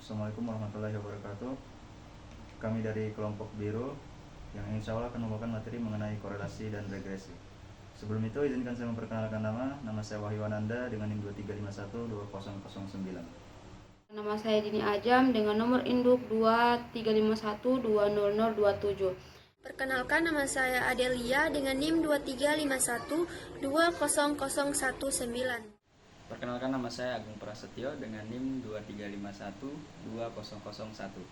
Assalamualaikum warahmatullahi wabarakatuh. Kami dari kelompok biru yang insya Allah akan membawakan materi mengenai korelasi dan regresi. Sebelum itu izinkan saya memperkenalkan nama saya Wahyu Ananda dengan NIM 23512009. Nama saya Dini Ajam dengan nomor induk 2351200027. Perkenalkan, nama saya Adelia dengan NIM 2351200119. Perkenalkan, nama saya Agung Prasetyo dengan NIM 23512001.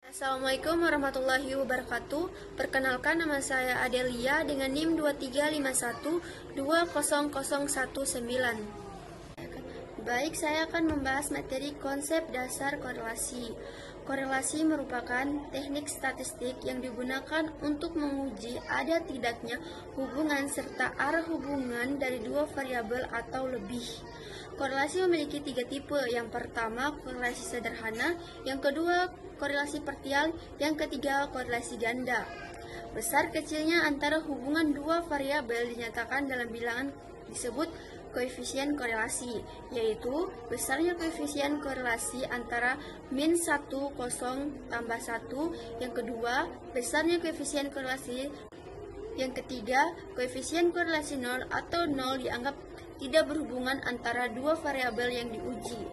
Assalamualaikum warahmatullahi wabarakatuh. Perkenalkan, nama saya Adelia dengan NIM 2351200119. Baik, saya akan membahas materi konsep dasar korelasi. Korelasi merupakan teknik statistik yang digunakan untuk menguji ada tidaknya hubungan serta arah hubungan dari dua variabel atau lebih. Korelasi memiliki tiga tipe. Yang pertama, korelasi sederhana. Yang kedua, korelasi partial. Yang ketiga, korelasi ganda. Besar kecilnya antara hubungan dua variabel dinyatakan dalam bilangan disebut koefisien korelasi, yaitu besarnya koefisien korelasi antara min 1, 0, tambah 1. Yang kedua, besarnya koefisien korelasi. Yang ketiga, koefisien korelasi 0 atau 0 dianggap tidak berhubungan antara dua variabel yang diuji.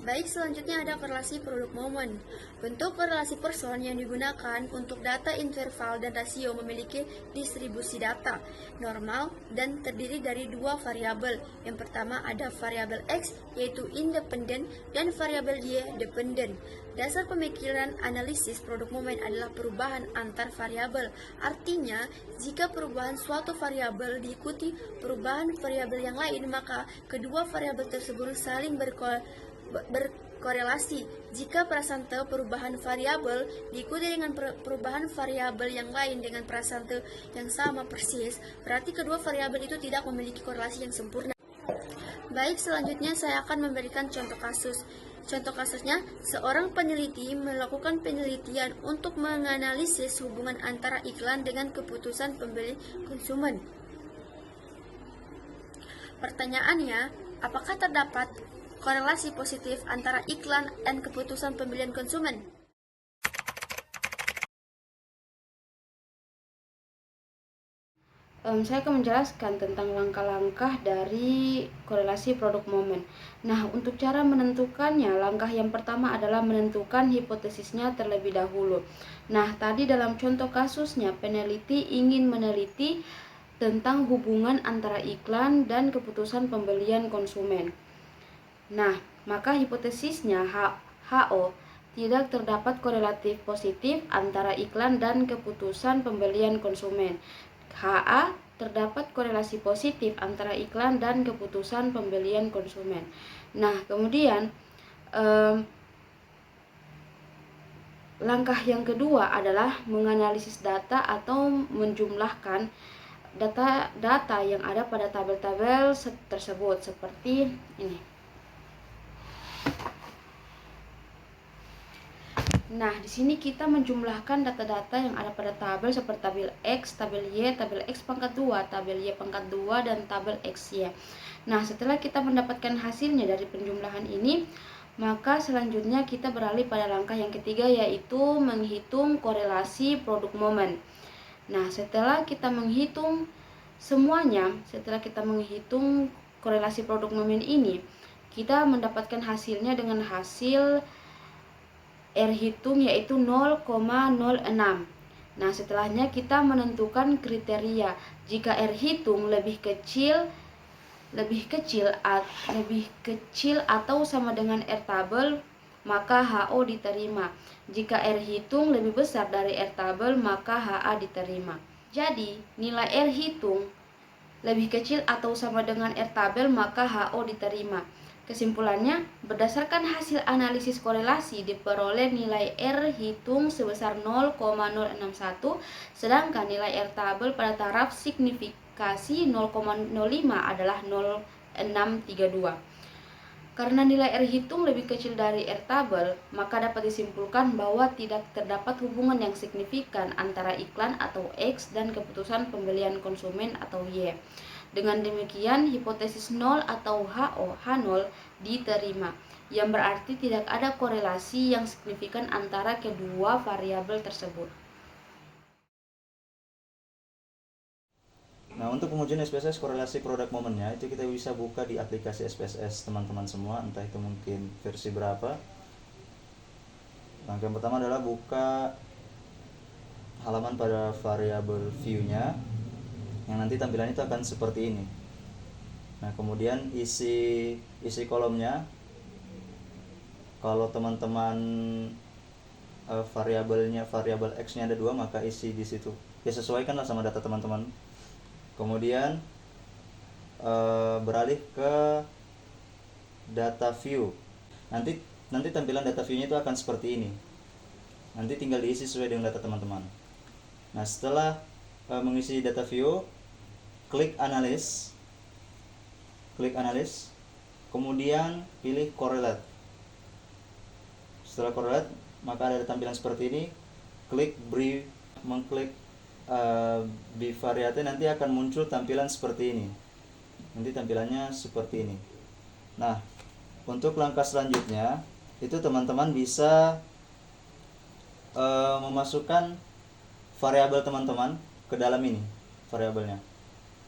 Baik, selanjutnya ada korelasi produk momen. Bentuk korelasi Pearson yang digunakan untuk data interval dan rasio memiliki distribusi data normal dan terdiri dari dua variabel. Yang pertama ada variabel X yaitu independen dan variabel Y dependen. Dasar pemikiran analisis produk momen adalah perubahan antar variabel. Artinya, jika perubahan suatu variabel diikuti perubahan variabel yang lain, maka kedua variabel tersebut saling berkorelasi. Jika prasangka perubahan variabel diikuti dengan perubahan variabel yang lain dengan prasangka yang sama persis, berarti kedua variabel itu tidak memiliki korelasi yang sempurna. Baik, selanjutnya saya akan memberikan contoh kasus. Contoh kasusnya, seorang peneliti melakukan penelitian untuk menganalisis hubungan antara iklan dengan keputusan pembeli konsumen. Pertanyaannya, apakah terdapat korelasi positif antara iklan dan keputusan pembelian konsumen? Saya akan menjelaskan tentang langkah-langkah dari korelasi produk momen. Nah, untuk cara menentukannya, langkah yang pertama adalah menentukan hipotesisnya terlebih dahulu. Nah, tadi dalam contoh kasusnya, peneliti ingin meneliti tentang hubungan antara iklan dan keputusan pembelian konsumen. Nah, maka hipotesisnya HO tidak terdapat korelatif positif antara iklan dan keputusan pembelian konsumen. HA terdapat korelasi positif antara iklan dan keputusan pembelian konsumen. Nah, kemudian langkah yang kedua adalah menganalisis data atau menjumlahkan data yang ada pada tabel-tabel tersebut seperti ini. Nah, di sini kita menjumlahkan data-data yang ada pada tabel seperti tabel X, tabel Y, tabel X pangkat 2, tabel Y pangkat 2, dan tabel XY. Nah, setelah kita mendapatkan hasilnya dari penjumlahan ini, maka selanjutnya kita beralih pada langkah yang ketiga, yaitu menghitung korelasi produk momen. Nah, setelah kita menghitung semuanya, setelah kita menghitung korelasi produk momen ini, kita mendapatkan hasilnya dengan hasil R hitung yaitu 0,06. Nah, setelahnya kita menentukan kriteria. Jika R hitung lebih kecil atau sama dengan R tabel, maka HO diterima. Jika R hitung lebih besar dari R tabel, maka HA diterima. Jadi, nilai R hitung lebih kecil atau sama dengan R tabel, maka HO diterima. Kesimpulannya, berdasarkan hasil analisis korelasi diperoleh nilai R hitung sebesar 0,061, sedangkan nilai R tabel pada taraf signifikasi 0,05 adalah 0,632. Karena nilai R hitung lebih kecil dari R tabel, maka dapat disimpulkan bahwa tidak terdapat hubungan yang signifikan antara iklan atau X dan keputusan pembelian konsumen atau Y. Dengan demikian, hipotesis nol atau HO, H0 diterima, yang berarti tidak ada korelasi yang signifikan antara kedua variabel tersebut. Nah, untuk pengujian SPSS korelasi produk momennya itu kita bisa buka di aplikasi SPSS teman-teman semua, entah itu mungkin versi berapa. Langkah yang pertama adalah buka halaman pada variabel view-nya, yang nanti tampilannya itu akan seperti ini. Nah, kemudian isi kolomnya, kalau teman-teman variabel X-nya ada 2, maka isi di situ. Ya, sesuaikanlah sama data teman-teman. Kemudian beralih ke data view. Nanti tampilan data view-nya itu akan seperti ini. Nanti tinggal diisi sesuai dengan data teman-teman. Nah, setelah mengisi data view, klik analysis, kemudian pilih correlate. Setelah correlate, maka ada tampilan seperti ini. Klik mengklik bivariate, nanti akan muncul tampilan seperti ini. Nanti tampilannya seperti ini. Nah, untuk langkah selanjutnya itu teman-teman bisa memasukkan variabel teman-teman ke dalam ini variabelnya.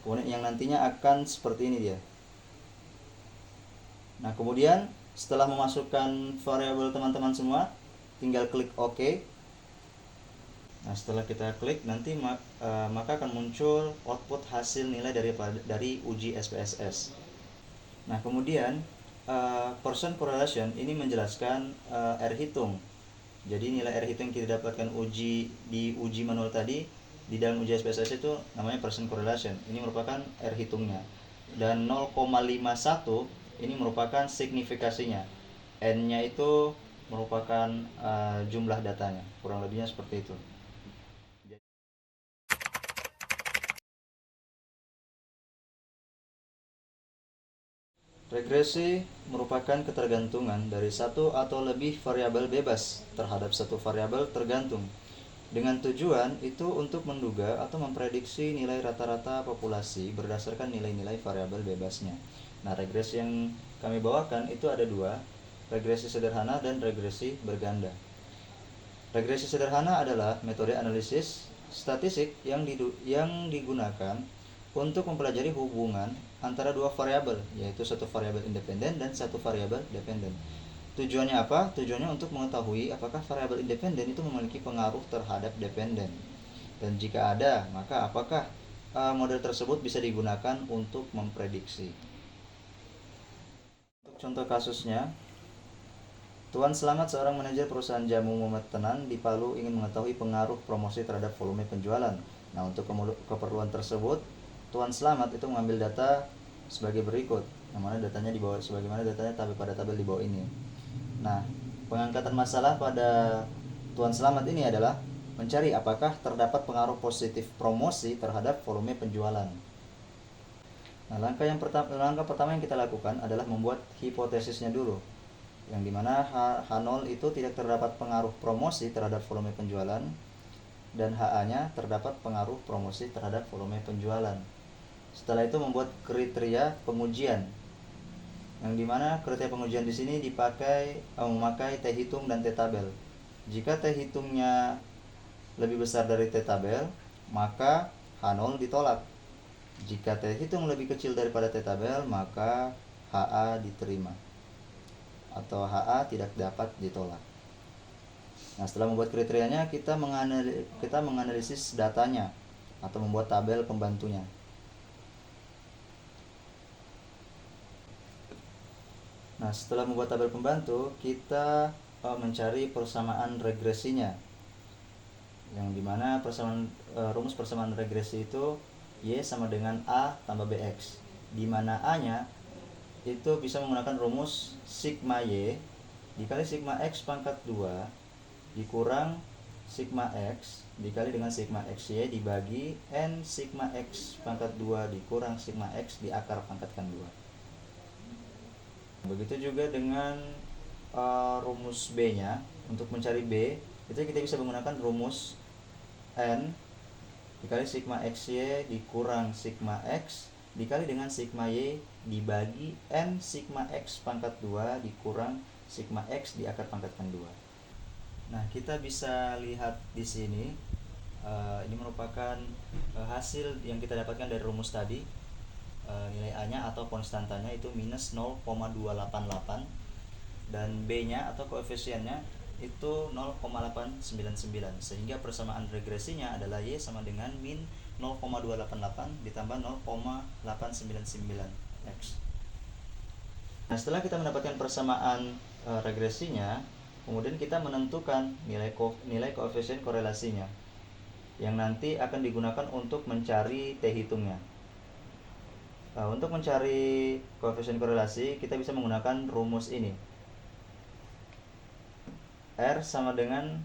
Kemudian yang nantinya akan seperti ini dia. Nah, kemudian setelah memasukkan variabel teman-teman semua, tinggal klik OK. Nah, setelah kita klik, nanti maka akan muncul output hasil nilai dari uji SPSS. Nah, kemudian Pearson correlation ini menjelaskan R hitung. Jadi nilai R hitung yang kita dapatkan di uji manual tadi, di dalam uji SPSS itu namanya Pearson correlation. Ini merupakan R hitungnya. Dan 0,51 ini merupakan signifikasinya. N-nya itu merupakan jumlah datanya. Kurang lebihnya seperti itu. Regresi merupakan ketergantungan dari satu atau lebih variabel bebas terhadap satu variabel tergantung, dengan tujuan itu untuk menduga atau memprediksi nilai rata-rata populasi berdasarkan nilai-nilai variabel bebasnya. Nah, regresi yang kami bawakan itu ada 2, regresi sederhana dan regresi berganda. Regresi sederhana adalah metode analisis statistik yang digunakan untuk mempelajari hubungan antara 2 variabel, yaitu satu variabel independen dan satu variabel dependen. Tujuannya apa? Tujuannya untuk mengetahui apakah variabel independen itu memiliki pengaruh terhadap dependen. Dan jika ada, maka apakah model tersebut bisa digunakan untuk memprediksi. Untuk contoh kasusnya, Tuan Selamat, seorang manajer perusahaan jamu memetenan di Palu, ingin mengetahui pengaruh promosi terhadap volume penjualan. Nah, untuk keperluan tersebut, Tuan Selamat itu mengambil data sebagai berikut, yang mana datanya sebagaimana datanya pada tabel di bawah ini. Nah, pengangkatan masalah pada Tuan Selamat ini adalah mencari apakah terdapat pengaruh positif promosi terhadap volume penjualan. Nah, langkah pertama yang kita lakukan adalah membuat hipotesisnya dulu, yang dimana H0 itu tidak terdapat pengaruh promosi terhadap volume penjualan, dan HA-nya terdapat pengaruh promosi terhadap volume penjualan. Setelah itu membuat kriteria pengujian, yang dimana kriteria pengujian di sini memakai T hitung dan T tabel. Jika T hitungnya lebih besar dari T tabel, maka H0 ditolak. Jika T hitung lebih kecil daripada T tabel, maka HA diterima atau HA tidak dapat ditolak. Nah, setelah membuat kriterianya, kita menganalisis datanya atau membuat tabel pembantunya. Nah, setelah membuat tabel pembantu, kita mencari persamaan regresinya, yang dimana rumus persamaan regresi itu Y sama dengan A tambah BX, dimana A nya itu bisa menggunakan rumus sigma Y dikali sigma X pangkat 2 dikurang sigma X dikali dengan sigma XY dibagi N sigma X pangkat 2 dikurang sigma X di akar pangkatkan 2. Begitu juga dengan rumus B-nya. Untuk mencari B, itu kita bisa menggunakan rumus N dikali sigma XY dikurang sigma X dikali dengan sigma Y dibagi N sigma X pangkat 2 dikurang sigma X di akar pangkatkan 2. Nah, kita bisa lihat di sini, ini merupakan hasil yang kita dapatkan dari rumus tadi. Nilai A-nya atau konstantanya itu minus 0,288 dan B-nya atau koefisiennya itu 0,899, sehingga persamaan regresinya adalah Y sama dengan min 0,288 ditambah 0,899 X. Nah, setelah kita mendapatkan persamaan regresinya, kemudian kita menentukan nilai koefisien korelasinya yang nanti akan digunakan untuk mencari T hitungnya. Untuk mencari koefisien korelasi, kita bisa menggunakan rumus ini. R sama dengan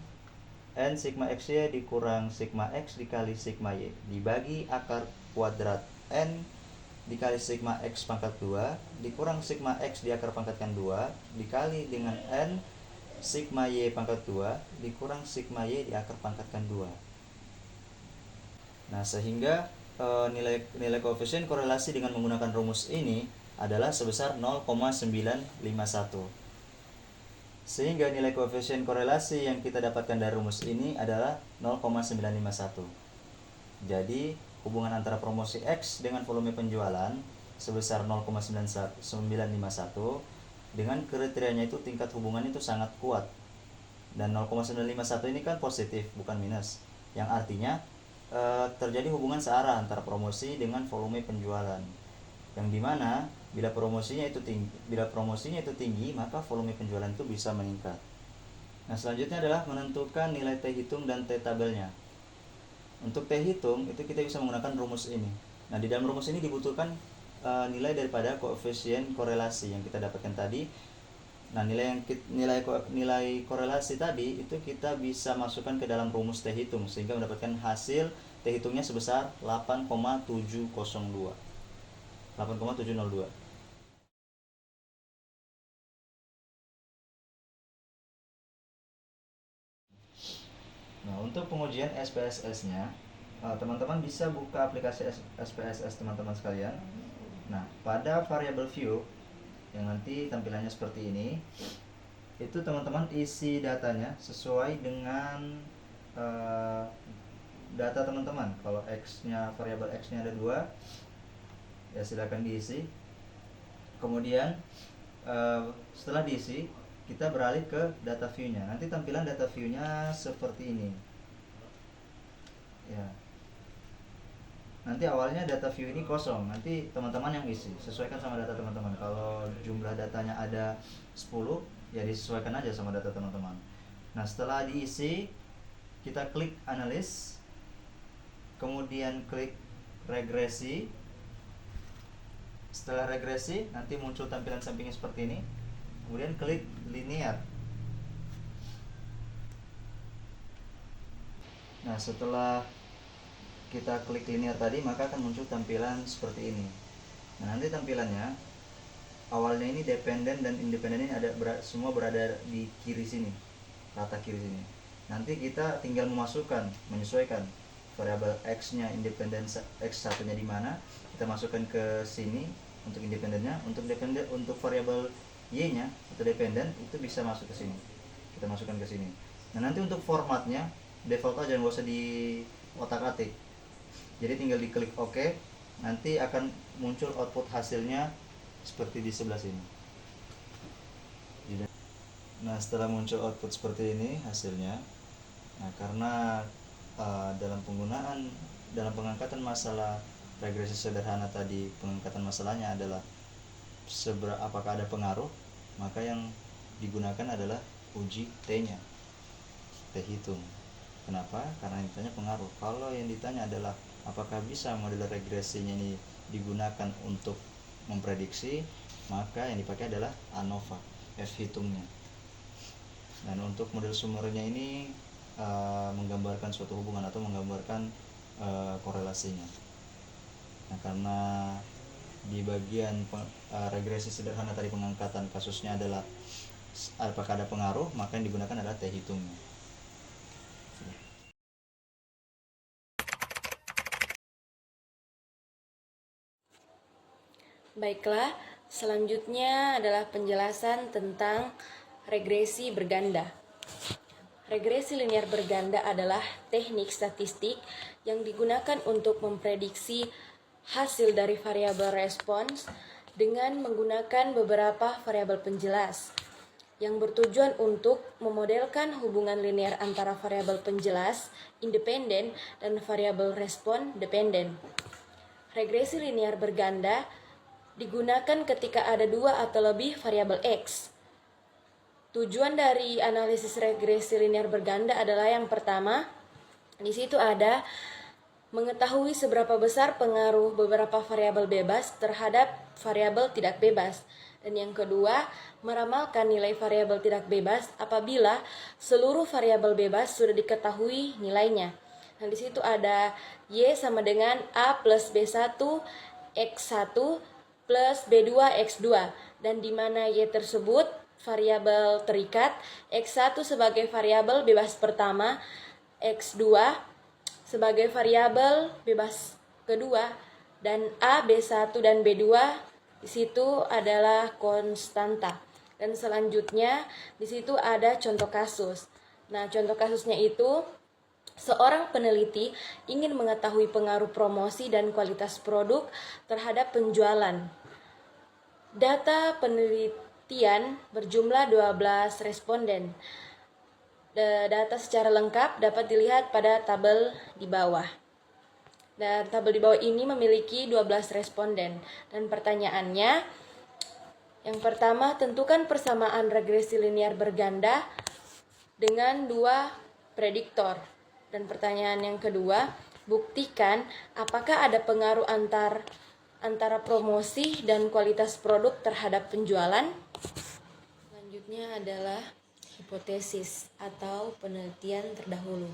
N sigma XY dikurang sigma X dikali sigma Y dibagi akar kuadrat N dikali sigma X pangkat 2 dikurang sigma X di akar pangkatkan 2 dikali dengan N sigma Y pangkat 2 dikurang sigma Y di akar pangkatkan 2. Nah, sehingga nilai koefisien korelasi dengan menggunakan rumus ini adalah sebesar 0,951. Sehingga nilai koefisien korelasi yang kita dapatkan dari rumus ini adalah 0,951. Jadi, hubungan antara promosi X dengan volume penjualan sebesar 0,951 dengan kriterianya itu tingkat hubungan itu sangat kuat. Dan 0,951 ini kan positif, bukan minus. Yang artinya terjadi hubungan searah antara promosi dengan volume penjualan, yang dimana bila promosinya itu tinggi maka volume penjualan itu bisa meningkat. Nah, selanjutnya adalah menentukan nilai T hitung dan T tabelnya. Untuk T hitung itu kita bisa menggunakan rumus ini. Nah, di dalam rumus ini dibutuhkan nilai daripada koefisien korelasi yang kita dapatkan tadi. Nah, nilai korelasi tadi itu kita bisa masukkan ke dalam rumus T hitung sehingga mendapatkan hasil T hitungnya sebesar 8,702. Nah, untuk pengujian SPSS-nya, teman-teman bisa buka aplikasi SPSS teman-teman sekalian. Nah, pada variable view yang nanti tampilannya seperti ini, itu teman-teman isi datanya sesuai dengan data teman-teman. Kalau variabel X-nya ada 2, ya silakan diisi. Kemudian setelah diisi, kita beralih ke data view-nya. Nanti tampilan data view-nya seperti ini. Ya. Nanti awalnya data view ini kosong, nanti teman-teman yang isi, sesuaikan sama data teman-teman. Kalau jumlah datanya ada 10, ya disesuaikan aja sama data teman-teman. Nah, setelah diisi, kita klik analis, kemudian klik regresi. Setelah regresi, nanti muncul tampilan sampingnya seperti ini. Kemudian klik linear. Nah, setelah kita klik linear tadi, maka akan muncul tampilan seperti ini. Nah, nanti tampilannya awalnya ini dependen dan independen ini semua berada di kiri sini, rata kiri sini. Nanti kita tinggal menyesuaikan variabel X-nya independen X1-nya di mana, kita masukkan ke sini untuk independennya. Untuk variabel Y-nya atau dependen itu bisa masuk ke sini. Kita masukkan ke sini. Nah, nanti untuk formatnya default aja, nggak usah di otak-atik. Jadi tinggal diklik OK, nanti akan muncul output hasilnya seperti di sebelah sini. Nah, setelah muncul output seperti ini hasilnya, nah karena dalam pengangkatan masalah regresi sederhana tadi, pengangkatan masalahnya adalah apakah ada pengaruh, maka yang digunakan adalah uji T-nya, T hitung. Kenapa? Karena yang ditanya pengaruh. Kalau yang ditanya adalah apakah bisa model regresinya ini digunakan untuk memprediksi, maka yang dipakai adalah ANOVA, F hitungnya. Dan untuk model sumbernya ini menggambarkan suatu hubungan atau menggambarkan korelasinya. Nah, karena di bagian regresi sederhana tadi pengangkatan kasusnya adalah apakah ada pengaruh, maka yang digunakan adalah T hitungnya. Baiklah, selanjutnya adalah penjelasan tentang regresi berganda. Regresi linear berganda adalah teknik statistik yang digunakan untuk memprediksi hasil dari variabel respons dengan menggunakan beberapa variabel penjelas yang bertujuan untuk memodelkan hubungan linear antara variabel penjelas independen dan variabel respon dependen. Regresi linear berganda digunakan ketika ada 2 atau lebih variabel X. Tujuan dari analisis regresi linear berganda adalah yang pertama, di situ ada mengetahui seberapa besar pengaruh beberapa variabel bebas terhadap variabel tidak bebas. Dan yang kedua, meramalkan nilai variabel tidak bebas apabila seluruh variabel bebas sudah diketahui nilainya. Nah, di situ ada Y sama dengan A plus B1 X1 plus B2 X2. Dan di mana Y tersebut variabel terikat, X1 sebagai variabel bebas pertama, X2 sebagai variabel bebas kedua, dan A, B1 dan B2 di situ adalah konstanta. Dan selanjutnya di situ ada contoh kasus. Nah, contoh kasusnya itu seorang peneliti ingin mengetahui pengaruh promosi dan kualitas produk terhadap penjualan. Data penelitian berjumlah 12 responden. Data secara lengkap dapat dilihat pada tabel di bawah. Dan tabel di bawah ini memiliki 12 responden. Dan pertanyaannya, yang pertama, tentukan persamaan regresi linear berganda dengan 2 prediktor. Dan pertanyaan yang kedua, buktikan apakah ada pengaruh antara promosi dan kualitas produk terhadap penjualan. Selanjutnya adalah hipotesis atau penelitian terdahulu,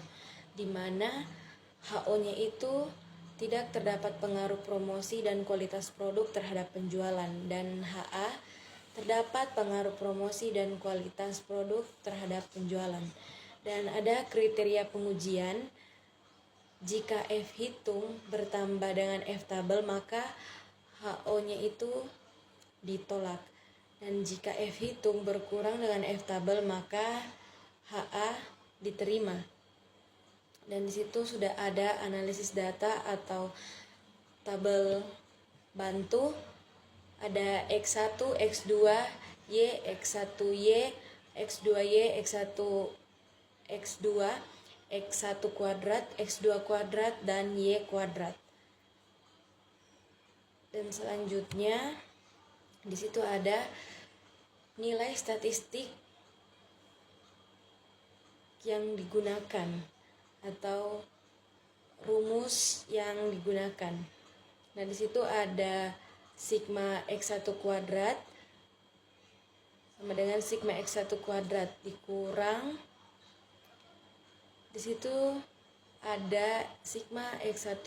di mana HO-nya itu tidak terdapat pengaruh promosi dan kualitas produk terhadap penjualan, dan HA terdapat pengaruh promosi dan kualitas produk terhadap penjualan. Dan ada kriteria pengujian. Jika F hitung bertambah dengan F tabel, maka HO-nya itu ditolak. Dan jika F hitung berkurang dengan F tabel, maka HA diterima. Dan di situ sudah ada analisis data atau tabel bantu. Ada X1, X2, Y, X1Y, X2Y, X1, X2, X1 kuadrat, X2 kuadrat, dan Y kuadrat. Dan selanjutnya di situ ada nilai statistik yang digunakan atau rumus yang digunakan. Nah, di situ ada sigma X1 kuadrat sama dengan sigma X1 kuadrat dikurang, di situ ada sigma X1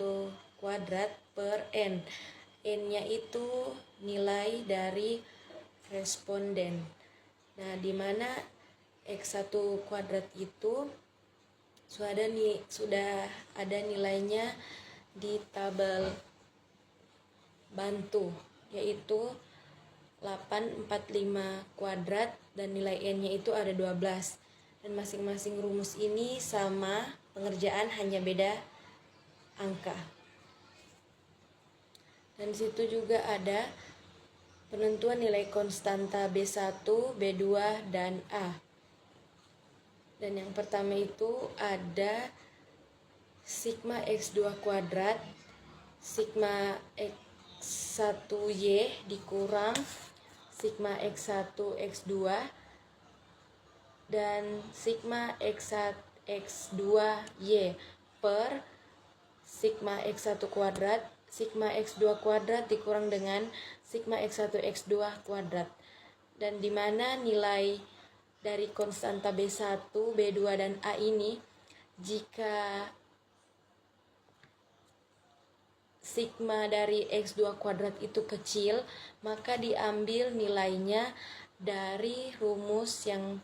kuadrat per N. N-nya itu nilai dari responden. Nah, di mana X1 kuadrat itu sudah ada nilainya di tabel bantu, yaitu 845 kuadrat dan nilai N-nya itu ada 12. Dan masing-masing rumus ini sama, pengerjaan hanya beda angka. Dan di situ juga ada penentuan nilai konstanta B1, B2, dan A. Dan yang pertama itu ada sigma X2 kuadrat, sigma X1Y dikurang sigma X1 X2 dan sigma X1 X2Y per sigma X1 kuadrat, sigma X2 kuadrat dikurang dengan sigma X1 X2 kuadrat. Dan di mana nilai dari konstanta B1, B2, dan A ini, jika sigma dari X2 kuadrat itu kecil, maka diambil nilainya dari rumus yang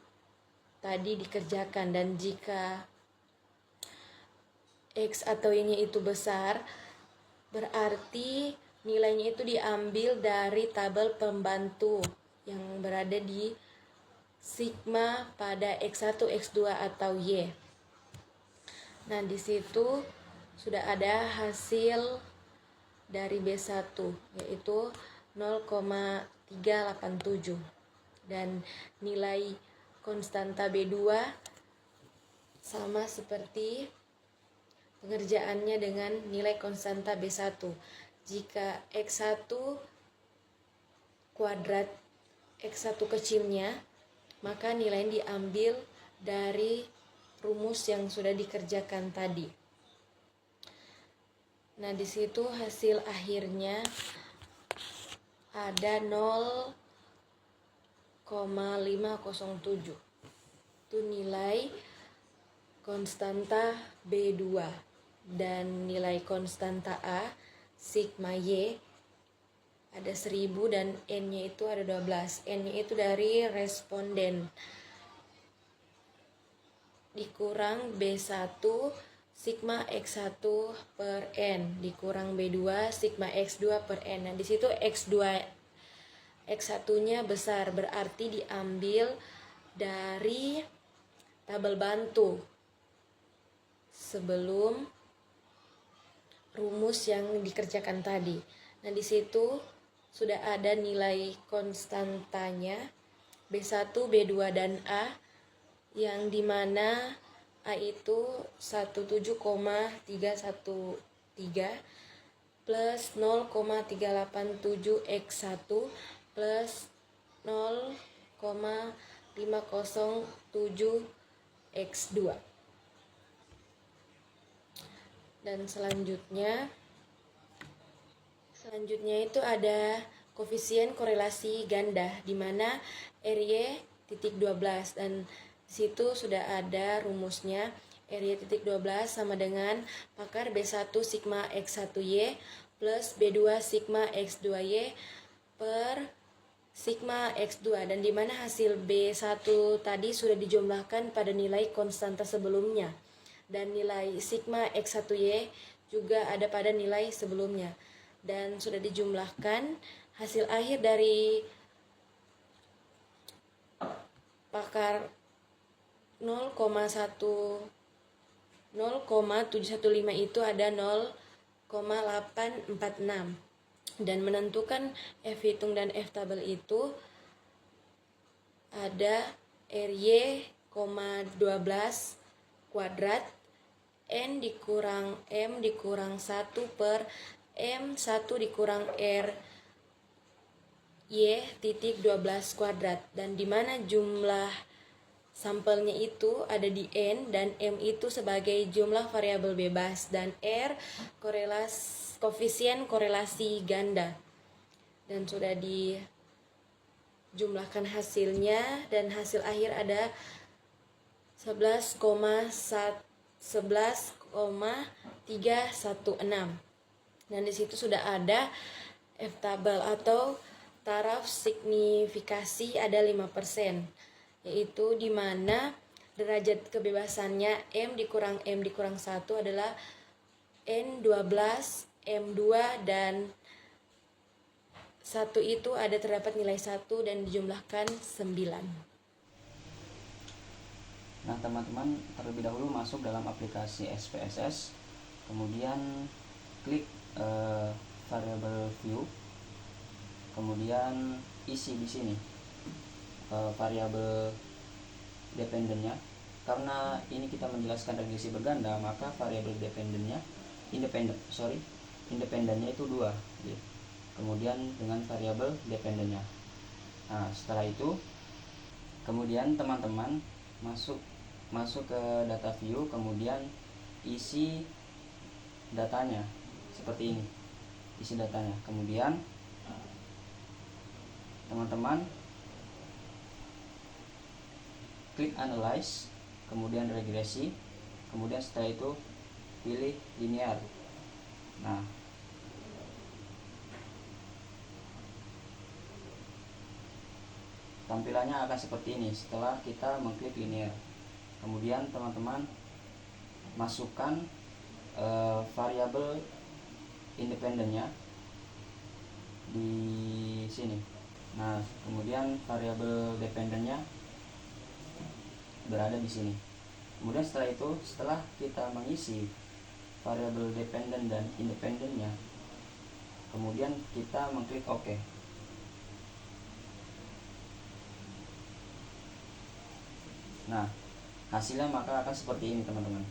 tadi dikerjakan. Dan jika X atau Y-nya itu besar, berarti nilainya itu diambil dari tabel pembantu yang berada di sigma pada X1, X2 atau Y. Nah, di situ sudah ada hasil dari B1 yaitu 0,387 dan nilai konstanta B2 sama seperti pengerjaannya dengan nilai konstanta B1. Jika X1 kuadrat X1 kecilnya, maka nilainya diambil dari rumus yang sudah dikerjakan tadi. Nah, di situ hasil akhirnya ada 0,507. Itu nilai konstanta B2 dan nilai konstanta A sigma Y ada 1000 dan N-nya itu ada 12. N-nya itu dari responden dikurang B1 sigma X1 per N dikurang B2 sigma X2 per N. Nah, di situ X1-nya besar, berarti diambil dari tabel bantu sebelum rumus yang dikerjakan tadi. Nah, di situ sudah ada nilai konstantanya B1, B2 dan A yang dimana A itu 17,313 plus 0,387 X1 plus 0,507 X2. Dan selanjutnya itu ada koefisien korelasi ganda di mana RY titik 12 dan di situ sudah ada rumusnya. RY titik 12 sama dengan pakar B1 sigma X1Y plus B2 sigma X2Y per sigma X2 dan di mana hasil B1 tadi sudah dijumlahkan pada nilai konstanta sebelumnya dan nilai sigma X1Y juga ada pada nilai sebelumnya dan sudah dijumlahkan hasil akhir dari pakar 0,715 itu ada 0,846 dan menentukan F hitung dan F tabel itu ada RY, 12 kuadrat N dikurang M dikurang 1 per M 1 dikurang R Y titik 12 kuadrat dan dimana jumlah sampelnya itu ada di N dan M itu sebagai jumlah variabel bebas dan R koefisien korelasi ganda dan sudah dijumlahkan hasilnya dan hasil akhir ada 11,316 dan di situ sudah ada F tabel atau taraf signifikasi ada 5%, yaitu di mana derajat kebebasannya M dikurang 1 adalah N12, M2 dan 1 itu ada terdapat nilai 1 dan dijumlahkan 9. Nah, teman-teman terlebih dahulu masuk dalam aplikasi SPSS, kemudian klik variable view, kemudian isi di sini variabel dependennya. Karena ini kita menjelaskan regresi berganda, maka variabel independennya itu 2 gitu. Kemudian dengan variabel dependennya. Nah, setelah itu kemudian teman-teman masuk ke data view, kemudian isi datanya seperti ini, isi datanya. Kemudian teman-teman klik analyze, kemudian regresi, kemudian setelah itu pilih linear. Nah, tampilannya akan seperti ini setelah kita mengklik linear. Kemudian teman-teman masukkan variabel independennya di sini. Nah, kemudian variabel dependennya berada di sini. Kemudian setelah kita mengisi variabel dependen dan independennya, kemudian kita mengklik OK. Nah, hasilnya maka akan seperti ini teman-teman.